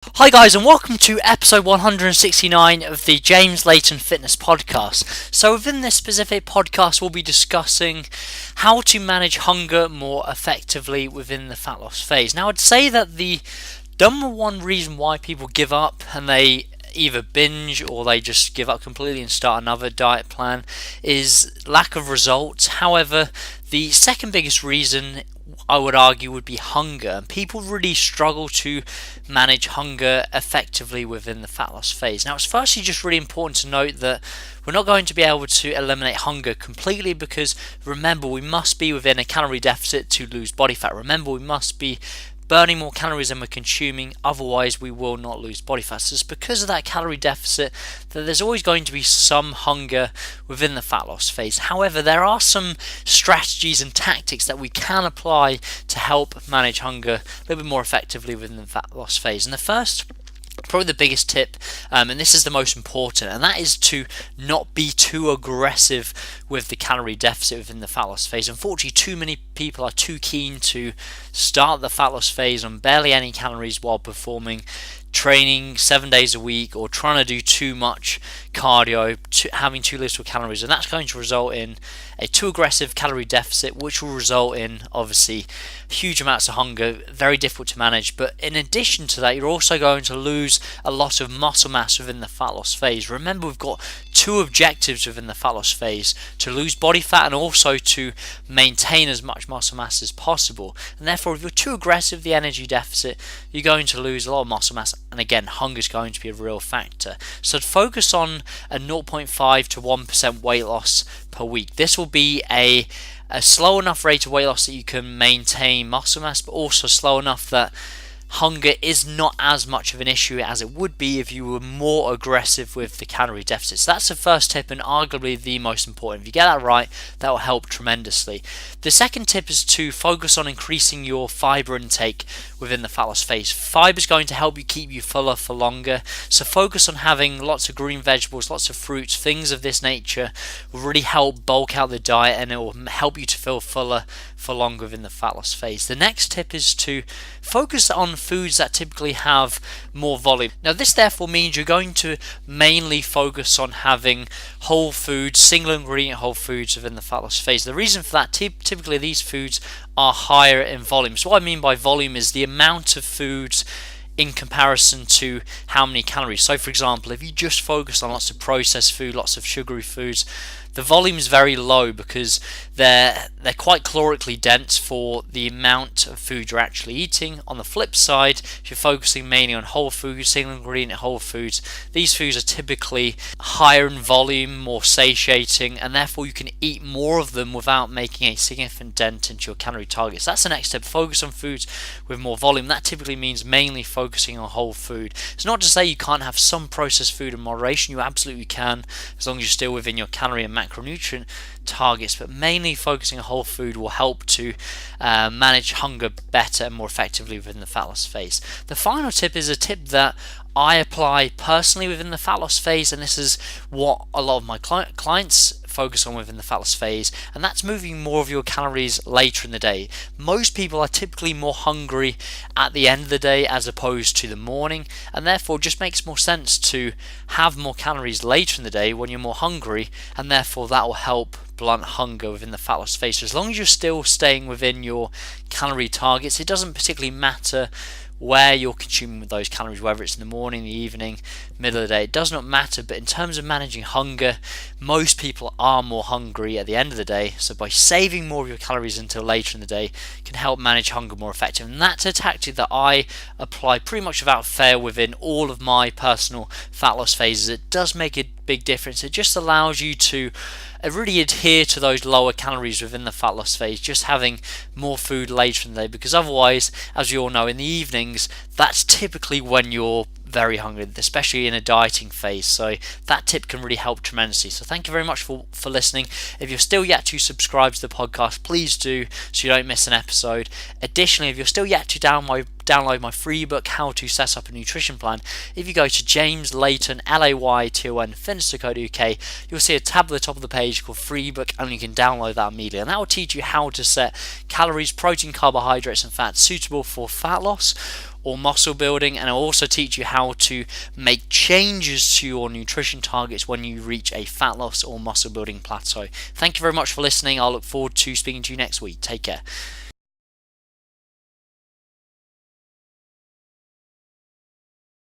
Hi guys, and welcome to episode 169 of the James Layton Fitness Podcast. So within this specific podcast we'll be discussing how to manage hunger more effectively within the fat loss phase. Now I'd say that the number one reason why people give up and they either binge or they just give up completely and start another diet plan is lack of results. However, the second biggest reason I would argue would be hunger, and people really struggle to manage hunger effectively within the fat loss phase. Now, it's firstly just really important to note that we're not going to be able to eliminate hunger completely because remember, we must be within a calorie deficit to lose body fat. Remember, we must be burning more calories than we're consuming, otherwise we will not lose body fat. So it's because of that calorie deficit that there's always going to be some hunger within the fat loss phase. However, there are some strategies and tactics that we can apply to help manage hunger a little bit more effectively within the fat loss phase. And the first, probably the biggest tip, and this is the most important, and that is to not be too aggressive with the calorie deficit within the fat loss phase. Unfortunately, too many people are too keen to start the fat loss phase on barely any calories while performing training 7 days a week or trying to do too much cardio, having too little calories, and that's going to result in a too aggressive calorie deficit, which will result in obviously huge amounts of hunger, very difficult to manage. But in addition to that, you're also going to lose a lot of muscle mass within the fat loss phase. Remember, we've got two objectives within the fat loss phase: to lose body fat and also to maintain as much muscle mass as possible. And therefore, if you're too aggressive with the energy deficit, you're going to lose a lot of muscle mass, and again, hunger is going to be a real factor. So focus on a 0.5 to 1% weight loss per week. This will be a slow enough rate of weight loss that you can maintain muscle mass, but also slow enough that hunger is not as much of an issue as it would be if you were more aggressive with the calorie deficit. So that's the first tip, and arguably the most important. If you get that right, that will help tremendously. The second tip is to focus on increasing your fiber intake within the fat loss phase. Fiber is going to help you keep you fuller for longer, so focus on having lots of green vegetables, lots of fruits, things of this nature will really help bulk out the diet, and it will help you to feel fuller for longer within the fat loss phase. The next tip is to focus on foods that typically have more volume. Now, this therefore means you're going to mainly focus on having whole foods, single ingredient whole foods within the fat loss phase. The reason for that, typically these foods are higher in volume. So what I mean by volume is the amount of foods in comparison to how many calories. So for example, if you just focus on lots of processed food, lots of sugary foods, the volume is very low because they're quite calorically dense for the amount of food you're actually eating. On the flip side, if you're focusing mainly on whole foods, single ingredient whole foods, these foods are typically higher in volume, more satiating, and therefore you can eat more of them without making a significant dent into your calorie targets. That's the next step. Focus on foods with more volume. That typically means mainly focusing on whole food. It's not to say you can't have some processed food in moderation. You absolutely can, as long as you're still within your calorie and macronutrient targets, but mainly focusing on whole food will help to manage hunger better and more effectively within the fat loss phase. The final tip is a tip that I apply personally within the fat loss phase, and this is what a lot of my clients focus on within the fat loss phase, and that's moving more of your calories later in the day. Most people are typically more hungry at the end of the day as opposed to the morning, and therefore it just makes more sense to have more calories later in the day when you're more hungry, and therefore that will help blunt hunger within the fat loss phase. So as long as you're still staying within your calorie targets, it doesn't particularly matter where you're consuming those calories, whether it's in the morning, the evening, middle of the day, it does not matter. But in terms of managing hunger, most people are more hungry at the end of the day, so by saving more of your calories until later in the day can help manage hunger more effectively. And that's a tactic that I apply pretty much without fail within all of my personal fat loss phases. It does make a big difference. It just allows you to really adhere to those lower calories within the fat loss phase, just having more food later in the day, because otherwise, as you all know, in the evenings, that's typically when you're very hungry, especially in a dieting phase. So that tip can really help tremendously. So thank you very much for listening. If you're still yet to subscribe to the podcast, please do, so you don't miss an episode. Additionally, if you're still yet to download my free book, How to Set Up a Nutrition Plan, if you go to James Layton, Layton fitness.co.uk, you'll see a tab at the top of the page called free book, and you can download that immediately, and that will teach you how to set calories, protein, carbohydrates and fats suitable for fat loss, or muscle building, and I'll also teach you how to make changes to your nutrition targets when you reach a fat loss or muscle building plateau. Thank you very much for listening. I'll look forward to speaking to you next week. Take care.